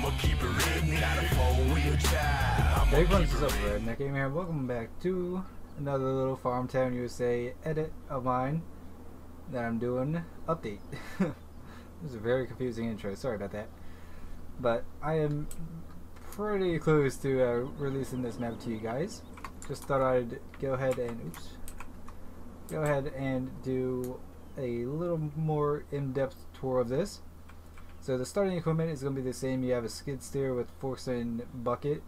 Hey friends, what's up, Redneck Gamer here. Welcome back to another little Farm Town USA edit of mine that I'm doing. Update. This is a very confusing intro, sorry about that. But I am pretty close to releasing this map to you guys. Just thought I'd go ahead and do a little more in-depth tour of this. So the starting equipment is going to be the same. You have a skid steer with forks and bucket.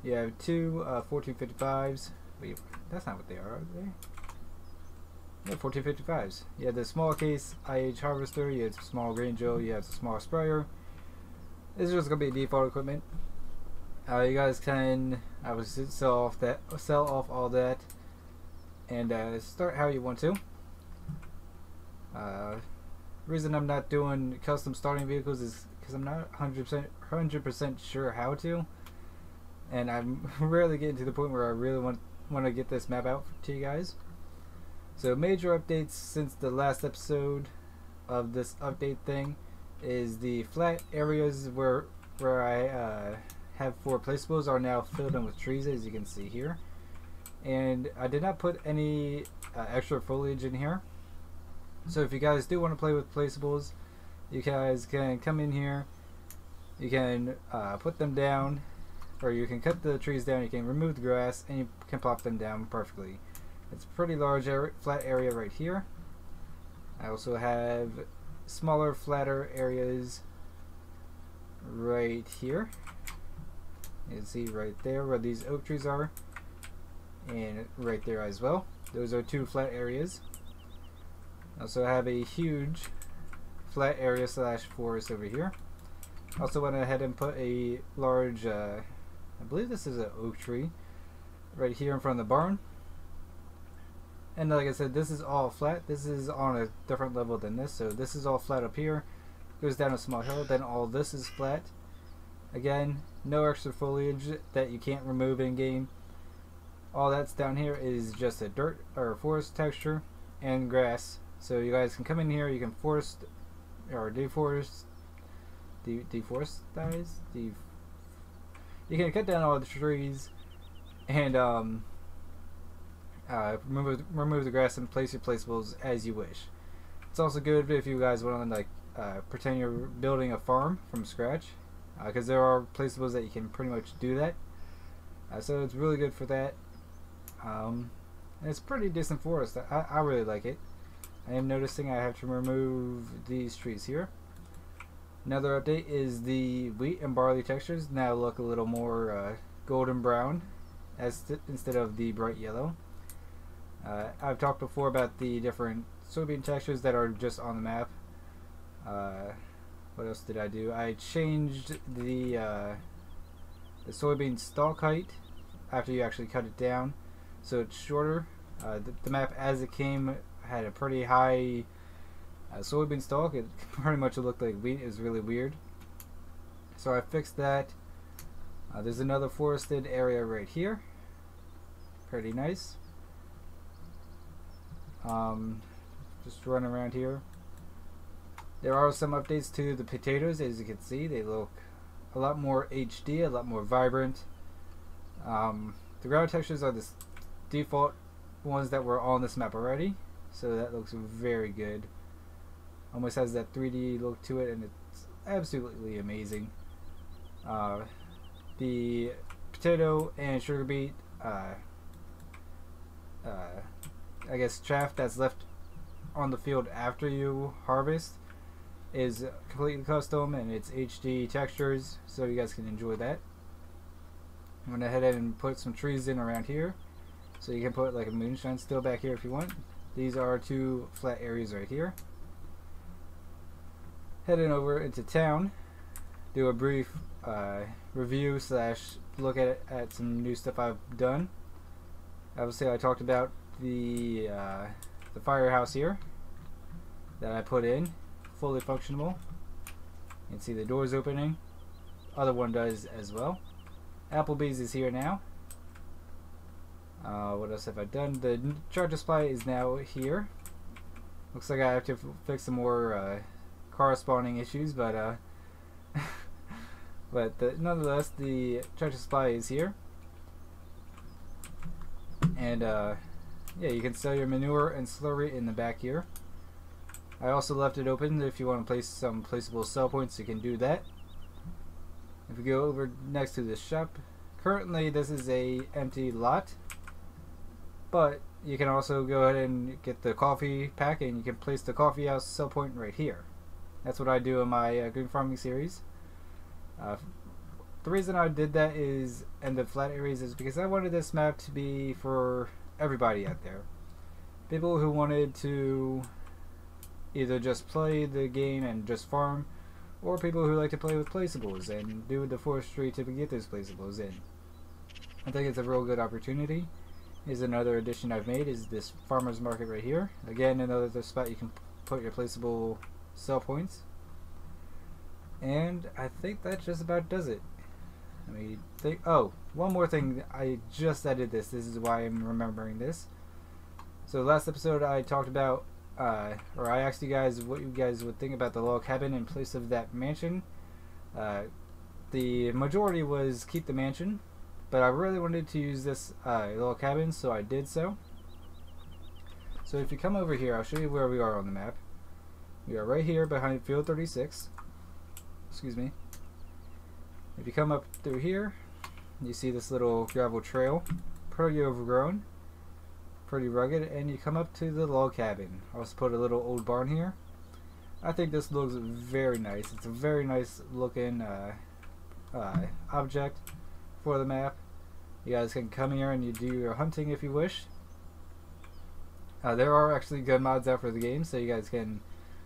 You have two 1455s. Wait, that's not what they are they? Yeah, 1455s. You have the small case IH harvester. You have a small grain drill. You have a small sprayer. This is just going to be default equipment. You guys can obviously sell off all that, and start how you want to. Reason I'm not doing custom starting vehicles is because I'm not 100% sure how to, and I'm rarely getting to the point where I really want to get this map out to you guys. So major updates since the last episode of this update thing is the flat areas where I have 4 placeables are now filled in with trees, as you can see here, and I did not put any extra foliage in here. So if you guys do want to play with placeables, you guys can come in here, you can put them down, or you can cut the trees down, you can remove the grass, and you can plop them down perfectly. It's a pretty large flat area right here. I also have smaller, flatter areas right here. You can see right there where these oak trees are, and right there as well. Those are 2 flat areas. Also have a huge flat area / forest over here. Also went ahead and put a large, I believe this is an oak tree, right here in front of the barn. And like I said, this is all flat. This is on a different level than this. So this is all flat up here. Goes down a small hill. Then all this is flat. Again, no extra foliage that you can't remove in game. All that's down here is just a dirt or forest texture and grass. So you guys can come in here, you can forest or deforest, you can cut down all the trees and remove the grass and place your placeables as you wish. It's also good if you guys want to pretend you're building a farm from scratch, because there are placeables that you can pretty much do that. So it's really good for that. And it's pretty decent forest. I really like it. I am noticing I have to remove these trees here. Another update is the wheat and barley textures now look a little more golden brown instead of the bright yellow. I've talked before about the different soybean textures that are just on the map. What else did I do? I changed the soybean stalk height after you actually cut it down, so it's shorter. The map as it came had a pretty high soybean stalk. It pretty much looked like wheat. It was really weird. So I fixed that. There's another forested area right here. Pretty nice. Just running around here. There are some updates to the potatoes. As you can see, they look a lot more HD, a lot more vibrant. The ground textures are the default ones that were on this map already, so that looks very good. Almost has that 3D look to it, and it's absolutely amazing. The potato and sugar beet, I guess chaff that's left on the field after you harvest is completely custom, and it's HD textures, so you guys can enjoy that. I'm gonna head and put some trees in around here, so you can put like a moonshine still back here if you want. These are 2 flat areas right here. Heading over into town, do a brief review / look at some new stuff I've done. Obviously I talked about the firehouse here that I put in, fully functional. You can see the doors opening. Other one does as well. Applebee's is here now. What else have I done? The charger supply is now here. Looks like I have to fix some more corresponding issues, but But nonetheless, the tractor supply is here. And yeah, you can sell your manure and slurry in the back here. I also left it open if you want to place some placeable sell points, you can do that. If we go over next to the shop, currently this is a empty lot, but you can also go ahead and get the coffee pack and you can place the coffee house sell point right here. That's what I do in my green farming series. The reason I did that is in the flat areas is because I wanted this map to be for everybody out there. People who wanted to either just play the game and just farm, or people who like to play with placeables and do the forestry to get those placeables in. I think it's a real good opportunity. Here's another addition I've made, is this farmer's market right here. Again, another spot you can put your placeable sell points. And I think that just about does it. Let me think. Oh, one more thing. I just added this. This is why I'm remembering this. So last episode I talked about, or I asked you guys what you guys would think about the log cabin in place of that mansion. The majority was keep the mansion, but I really wanted to use this log cabin, so I did so. So if you come over here, I'll show you where we are on the map. We are right here behind field 36. Excuse me. If you come up through here, you see this little gravel trail, pretty overgrown, pretty rugged, and you come up to the log cabin. I also put a little old barn here. I think this looks very nice. It's a very nice looking object for the map. You guys can come here and you do your hunting if you wish. There are actually gun mods out for the game, so you guys can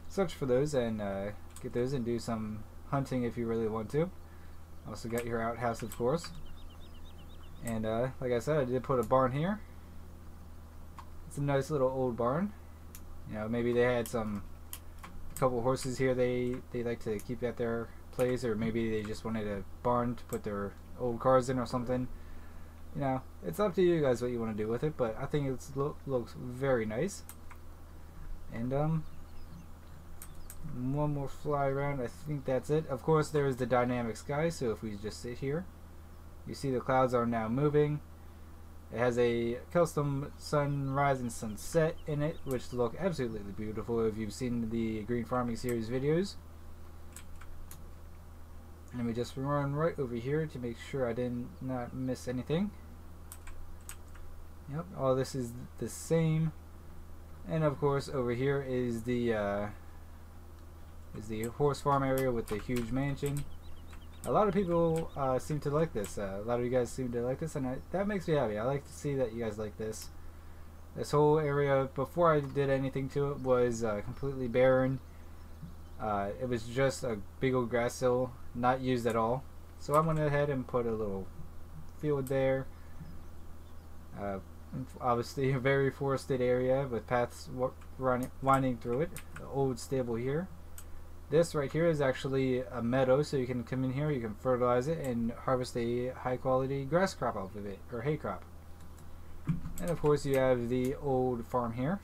search for those and get those and do some hunting if you really want to. Also got your outhouse, of course. And like I said, I did put a barn here. It's a nice little old barn. You know, maybe they had a couple horses here they like to keep at their place, or maybe they just wanted a barn to put their old cars in or something. You know, it's up to you guys what you want to do with it, but I think it looks very nice. And one more fly around. I think that's it. Of course, there is the dynamic sky, so if we just sit here, you see the clouds are now moving. It has a custom sunrise and sunset in it, which look absolutely beautiful if you've seen the Green Farming series videos. Let me just run right over here to make sure I did not miss anything. Yep, all this is the same. And of course, over here is the horse farm area with the huge mansion. A lot of people seem to like this. A lot of you guys seem to like this, and that makes me happy. I like to see that you guys like this. This whole area, before I did anything to it, was completely barren. It was just a big old grass hill, not used at all. So I went ahead and put a little field there. Obviously a very forested area with paths winding through it. The old stable here. This right here is actually a meadow, so you can come in here, you can fertilize it and harvest a high quality grass crop off of it, or hay crop. And of course you have the old farm here,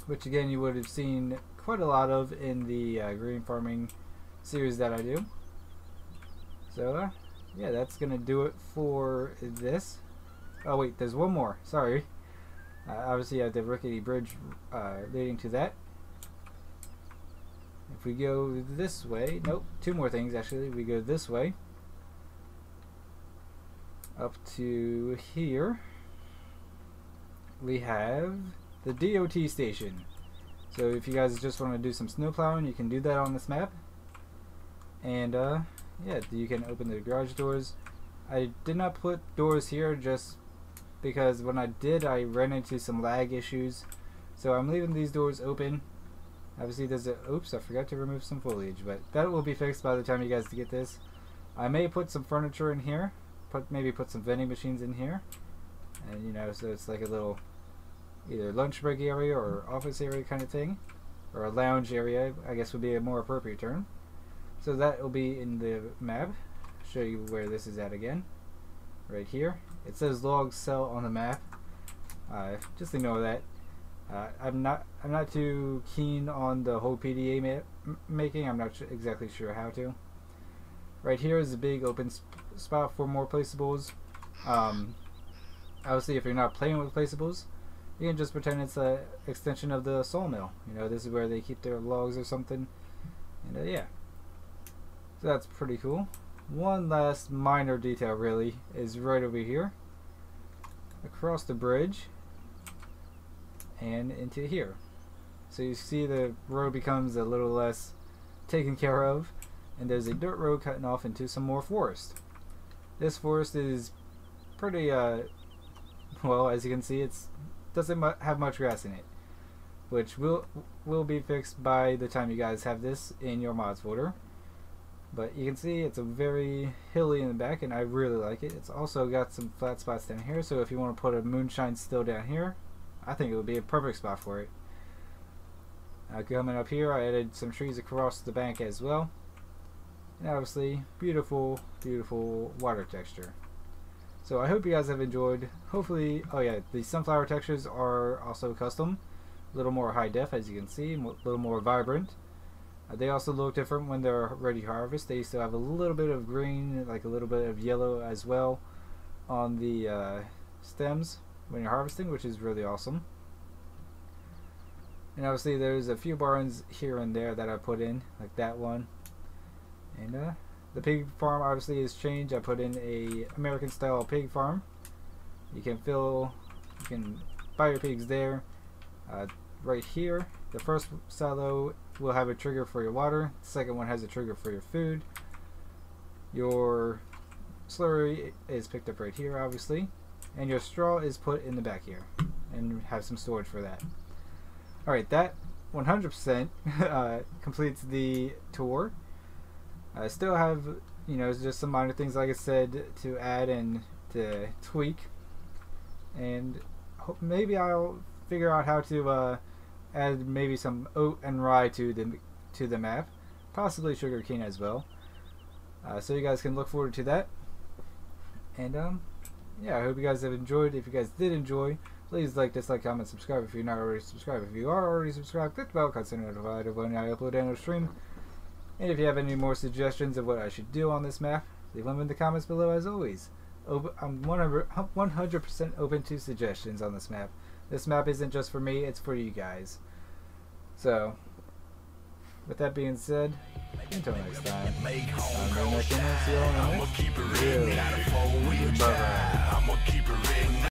which again you would have seen quite a lot of in the green farming series that I do. So yeah, that's gonna do it for this. Oh wait, there's one more, sorry. Obviously you have the rickety bridge leading to that. If we go this way, nope, two more things actually. We go this way up to here. We have the DOT station. So if you guys just want to do some snow plowing, you can do that on this map. And yeah, you can open the garage doors. I did not put doors here just because when I did, I ran into some lag issues. So I'm leaving these doors open. Obviously there's a, oops, I forgot to remove some foliage, but that will be fixed by the time you guys get this. I may put some furniture in here, maybe put some vending machines in here, and you know, so it's like a little either lunch break area or office area kind of thing, or a lounge area, I guess would be a more appropriate term. So that will be in the map. Show you where this is at again, right here. It says log sell on the map. Just ignore that. I'm not too keen on the whole PDA making. I'm not exactly sure how to. Right here is a big open spot for more placeables. Obviously, if you're not playing with placeables, you can just pretend it's an extension of the sawmill. You know, this is where they keep their logs or something. And yeah, so that's pretty cool. One last minor detail really is right over here, across the bridge and into here. So you see the road becomes a little less taken care of, and there's a dirt road cutting off into some more forest. This forest is pretty well, as you can see, it doesn't have much grass in it, which will be fixed by the time you guys have this in your mods folder. But you can see it's a very hilly in the back, and I really like it. It's also got some flat spots down here, so if you want to put a moonshine still down here, I think it would be a perfect spot for it. Coming up here, I added some trees across the bank as well, and obviously beautiful, beautiful water texture. So I hope you guys have enjoyed. Hopefully, oh yeah, the sunflower textures are also custom, a little more high def, as you can see, a little more vibrant. They also look different when they're ready to harvest. They still have a little bit of green, like a little bit of yellow as well on the stems when you're harvesting, which is really awesome. And obviously there's a few barns here and there that I put in, like that one. And the pig farm obviously is changed. I put in a American style pig farm. You can buy your pigs there. Right here, the first silo will have a trigger for your water. The second one has a trigger for your food. Your slurry is picked up right here, obviously, and your straw is put in the back here, and have some storage for that. Alright, that 100% completes the tour. I still have, you know, just some minor things, like I said, to add and to tweak, and maybe I'll figure out how to add maybe some oat and rye to the map, possibly sugarcane as well. So you guys can look forward to that. And yeah, I hope you guys have enjoyed. If you guys did enjoy, please like, dislike, comment, subscribe if you're not already subscribed. If you are already subscribed, click the bell icon so you're notified of when I upload and stream. And if you have any more suggestions of what I should do on this map, leave them in the comments below. As always, I'm 100% open to suggestions on this map. This map isn't just for me, it's for you guys. So, with that being said, until next time, I'm keep it real.